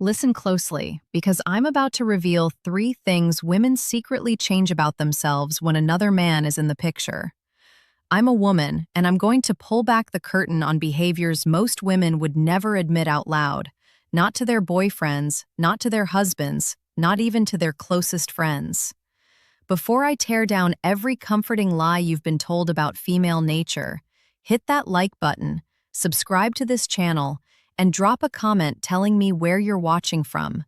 Listen closely, because I'm about to reveal 3 things women secretly change about themselves when another man is in the picture. I'm a woman, and I'm going to pull back the curtain on behaviors most women would never admit out loud. Not to their boyfriends, not to their husbands, not even to their closest friends. Before I tear down every comforting lie you've been told about female nature, hit that like button, subscribe to this channel, and drop a comment telling me where you're watching from.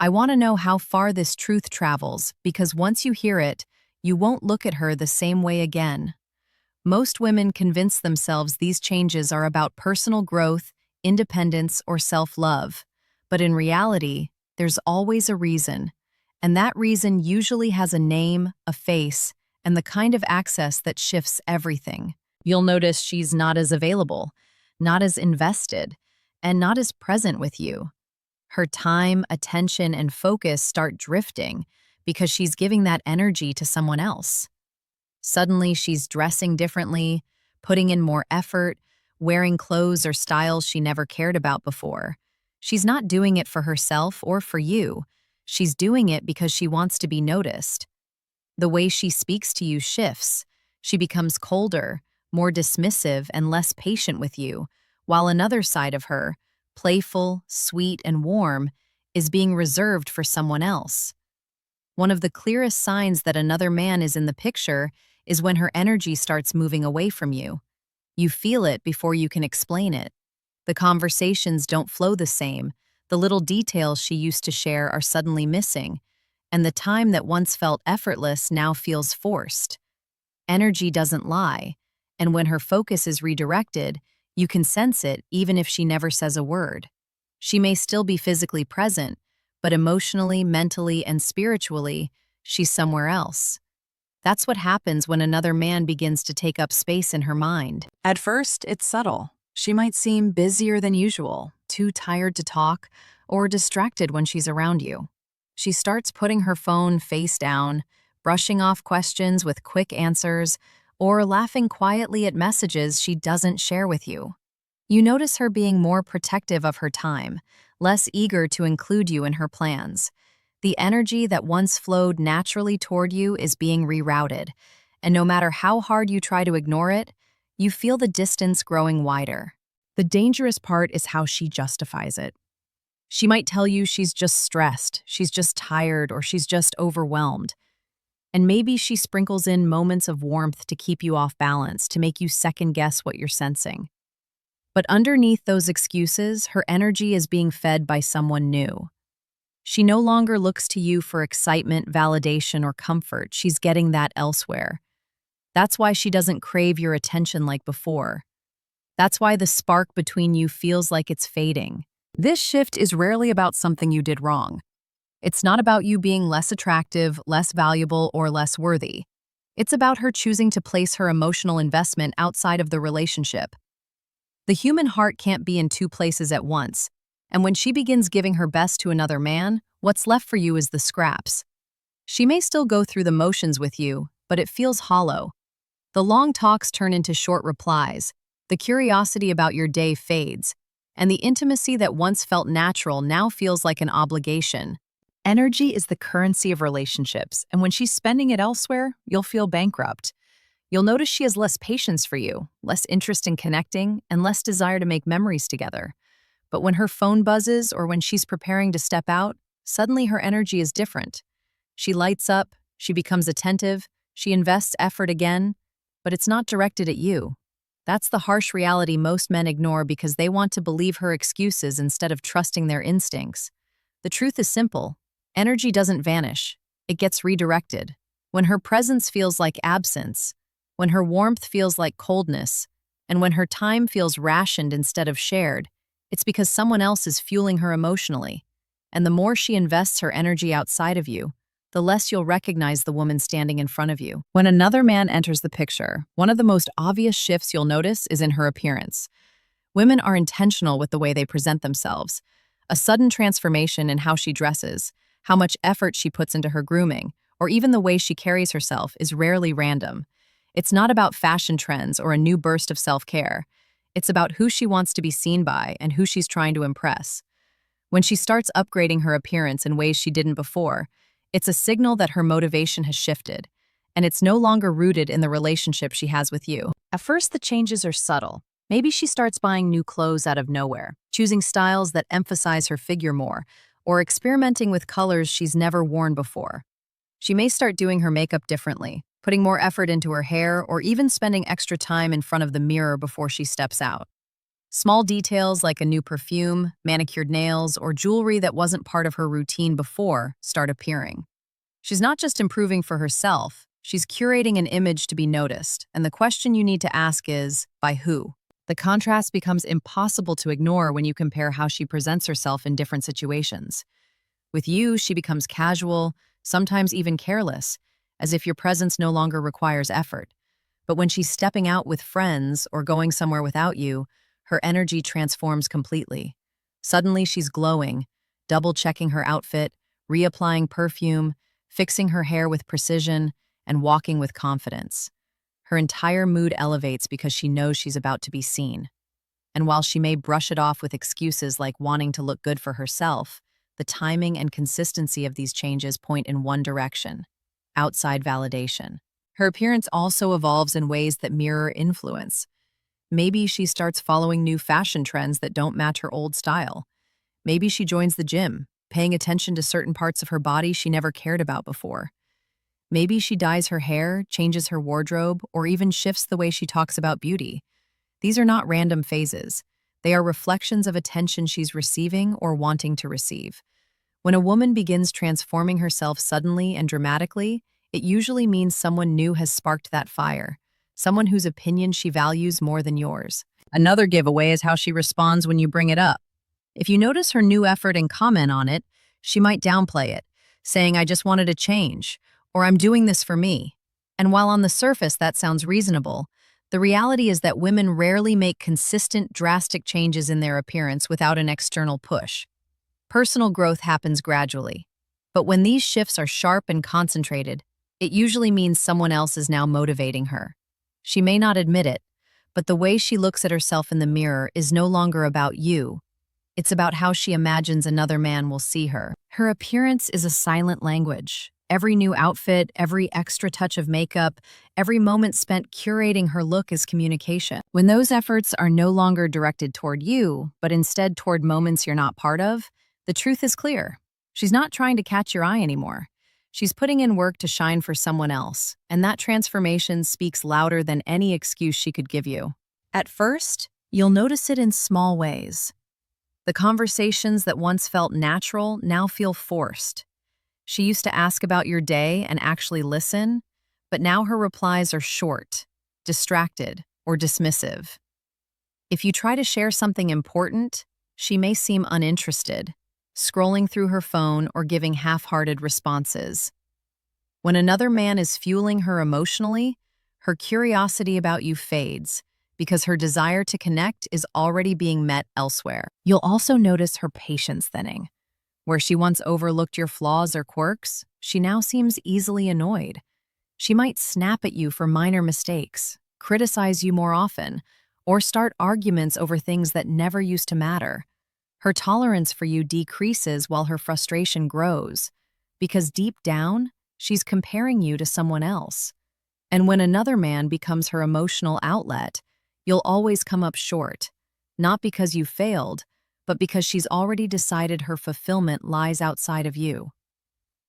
I want to know how far this truth travels, because once you hear it, you won't look at her the same way again. Most women convince themselves these changes are about personal growth, independence, or self-love. But in reality, there's always a reason. And that reason usually has a name, a face, and the kind of access that shifts everything. You'll notice she's not as available, not as invested, and not as present with you. Her time, attention, and focus start drifting because she's giving that energy to someone else. Suddenly, she's dressing differently, putting in more effort, wearing clothes or styles she never cared about before. She's not doing it for herself or for you. She's doing it because she wants to be noticed. The way she speaks to you shifts. She becomes colder, more dismissive, and less patient with you, while another side of her, playful, sweet, and warm, is being reserved for someone else. One of the clearest signs that another man is in the picture is when her energy starts moving away from you. You feel it before you can explain it. The conversations don't flow the same. The little details she used to share are suddenly missing, and the time that once felt effortless now feels forced. Energy doesn't lie, and when her focus is redirected, you can sense it even if she never says a word. She may still be physically present, but emotionally, mentally, and spiritually, she's somewhere else. That's what happens when another man begins to take up space in her mind. At first, it's subtle. She might seem busier than usual, too tired to talk, or distracted when she's around you. She starts putting her phone face down, brushing off questions with quick answers, or laughing quietly at messages she doesn't share with you. You notice her being more protective of her time, less eager to include you in her plans. The energy that once flowed naturally toward you is being rerouted, and no matter how hard you try to ignore it, you feel the distance growing wider. The dangerous part is how she justifies it. She might tell you she's just stressed, she's just tired, or she's just overwhelmed. And maybe she sprinkles in moments of warmth to keep you off balance, to make you second-guess what you're sensing. But underneath those excuses, her energy is being fed by someone new. She no longer looks to you for excitement, validation, or comfort. She's getting that elsewhere. That's why she doesn't crave your attention like before. That's why the spark between you feels like it's fading. This shift is rarely about something you did wrong. It's not about you being less attractive, less valuable, or less worthy. It's about her choosing to place her emotional investment outside of the relationship. The human heart can't be in 2 places at once, and when she begins giving her best to another man, what's left for you is the scraps. She may still go through the motions with you, but it feels hollow. The long talks turn into short replies, the curiosity about your day fades, and the intimacy that once felt natural now feels like an obligation. Energy is the currency of relationships, and when she's spending it elsewhere, you'll feel bankrupt. You'll notice she has less patience for you, less interest in connecting, and less desire to make memories together. But when her phone buzzes or when she's preparing to step out, suddenly her energy is different. She lights up, she becomes attentive, she invests effort again, but it's not directed at you. That's the harsh reality most men ignore because they want to believe her excuses instead of trusting their instincts. The truth is simple. Energy doesn't vanish. It gets redirected. When her presence feels like absence, when her warmth feels like coldness, and when her time feels rationed instead of shared, it's because someone else is fueling her emotionally. And the more she invests her energy outside of you, the less you'll recognize the woman standing in front of you. When another man enters the picture, one of the most obvious shifts you'll notice is in her appearance. Women are intentional with the way they present themselves. A sudden transformation in how she dresses, how much effort she puts into her grooming, or even the way she carries herself is rarely random. It's not about fashion trends or a new burst of self-care. It's about who she wants to be seen by and who she's trying to impress. When she starts upgrading her appearance in ways she didn't before, it's a signal that her motivation has shifted, and it's no longer rooted in the relationship she has with you. At first, the changes are subtle. Maybe she starts buying new clothes out of nowhere, choosing styles that emphasize her figure more, or experimenting with colors she's never worn before. She may start doing her makeup differently, putting more effort into her hair, or even spending extra time in front of the mirror before she steps out. Small details like a new perfume, manicured nails, or jewelry that wasn't part of her routine before start appearing. She's not just improving for herself, she's curating an image to be noticed, and the question you need to ask is, by who? The contrast becomes impossible to ignore when you compare how she presents herself in different situations. With you, she becomes casual, sometimes even careless, as if your presence no longer requires effort. But when she's stepping out with friends or going somewhere without you, her energy transforms completely. Suddenly she's glowing, double-checking her outfit, reapplying perfume, fixing her hair with precision, and walking with confidence. Her entire mood elevates because she knows she's about to be seen. And while she may brush it off with excuses like wanting to look good for herself, the timing and consistency of these changes point in one direction: outside validation. Her appearance also evolves in ways that mirror influence. Maybe she starts following new fashion trends that don't match her old style. Maybe she joins the gym, paying attention to certain parts of her body she never cared about before. Maybe she dyes her hair, changes her wardrobe, or even shifts the way she talks about beauty. These are not random phases. They are reflections of attention she's receiving or wanting to receive. When a woman begins transforming herself suddenly and dramatically, it usually means someone new has sparked that fire, someone whose opinion she values more than yours. Another giveaway is how she responds when you bring it up. If you notice her new effort and comment on it, she might downplay it, saying, "I just wanted to change," or "I'm doing this for me." And while on the surface that sounds reasonable, the reality is that women rarely make consistent, drastic changes in their appearance without an external push. Personal growth happens gradually. But when these shifts are sharp and concentrated, it usually means someone else is now motivating her. She may not admit it, but the way she looks at herself in the mirror is no longer about you. It's about how she imagines another man will see her. Her appearance is a silent language. Every new outfit, every extra touch of makeup, every moment spent curating her look is communication. When those efforts are no longer directed toward you, but instead toward moments you're not part of, the truth is clear. She's not trying to catch your eye anymore. She's putting in work to shine for someone else, and that transformation speaks louder than any excuse she could give you. At first, you'll notice it in small ways. The conversations that once felt natural now feel forced. She used to ask about your day and actually listen, but now her replies are short, distracted, or dismissive. If you try to share something important, she may seem uninterested, scrolling through her phone or giving half-hearted responses. When another man is fueling her emotionally, her curiosity about you fades because her desire to connect is already being met elsewhere. You'll also notice her patience thinning. Where she once overlooked your flaws or quirks, she now seems easily annoyed. She might snap at you for minor mistakes, criticize you more often, or start arguments over things that never used to matter. Her tolerance for you decreases while her frustration grows, because deep down, she's comparing you to someone else. And when another man becomes her emotional outlet, you'll always come up short, not because you failed, but because she's already decided her fulfillment lies outside of you.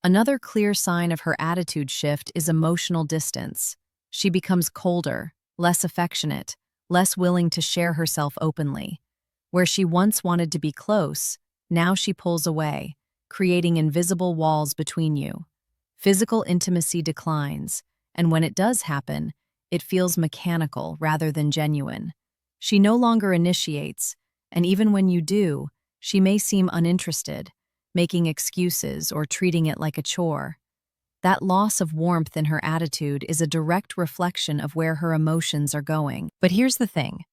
Another clear sign of her attitude shift is emotional distance. She becomes colder, less affectionate, less willing to share herself openly. Where she once wanted to be close, now she pulls away, creating invisible walls between you. Physical intimacy declines, and when it does happen, it feels mechanical rather than genuine. She no longer initiates, and even when you do, she may seem uninterested, making excuses or treating it like a chore. That loss of warmth in her attitude is a direct reflection of where her emotions are going. But here's the thing.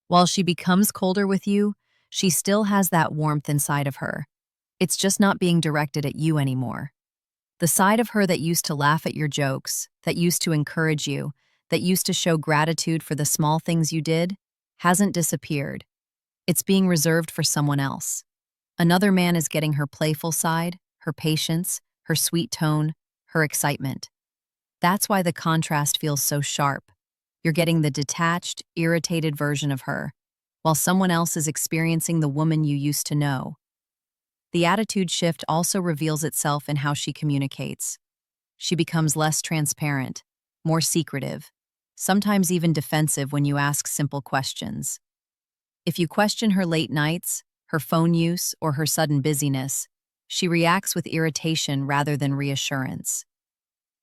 While she becomes colder with you, she still has that warmth inside of her. It's just not being directed at you anymore. The side of her that used to laugh at your jokes, that used to encourage you, that used to show gratitude for the small things you did, hasn't disappeared. It's being reserved for someone else. Another man is getting her playful side, her patience, her sweet tone, her excitement. That's why the contrast feels so sharp. You're getting the detached, irritated version of her, while someone else is experiencing the woman you used to know. The attitude shift also reveals itself in how she communicates. She becomes less transparent, more secretive, sometimes even defensive when you ask simple questions. If you question her late nights, her phone use, or her sudden busyness, she reacts with irritation rather than reassurance.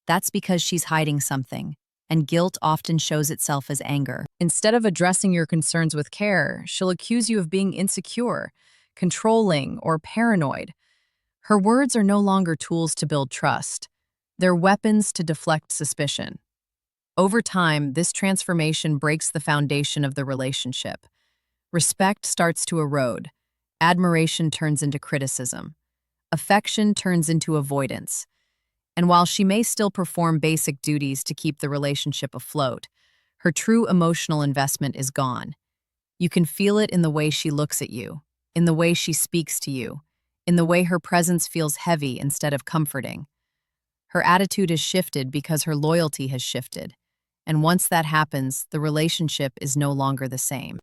That's because she's hiding something, and guilt often shows itself as anger. Instead of addressing your concerns with care, she'll accuse you of being insecure, controlling, or paranoid. Her words are no longer tools to build trust. They're weapons to deflect suspicion. Over time, this transformation breaks the foundation of the relationship. Respect starts to erode. Admiration turns into criticism. Affection turns into avoidance. And while she may still perform basic duties to keep the relationship afloat, her true emotional investment is gone. You can feel it in the way she looks at you, in the way she speaks to you, in the way her presence feels heavy instead of comforting. Her attitude has shifted because her loyalty has shifted. And once that happens, the relationship is no longer the same.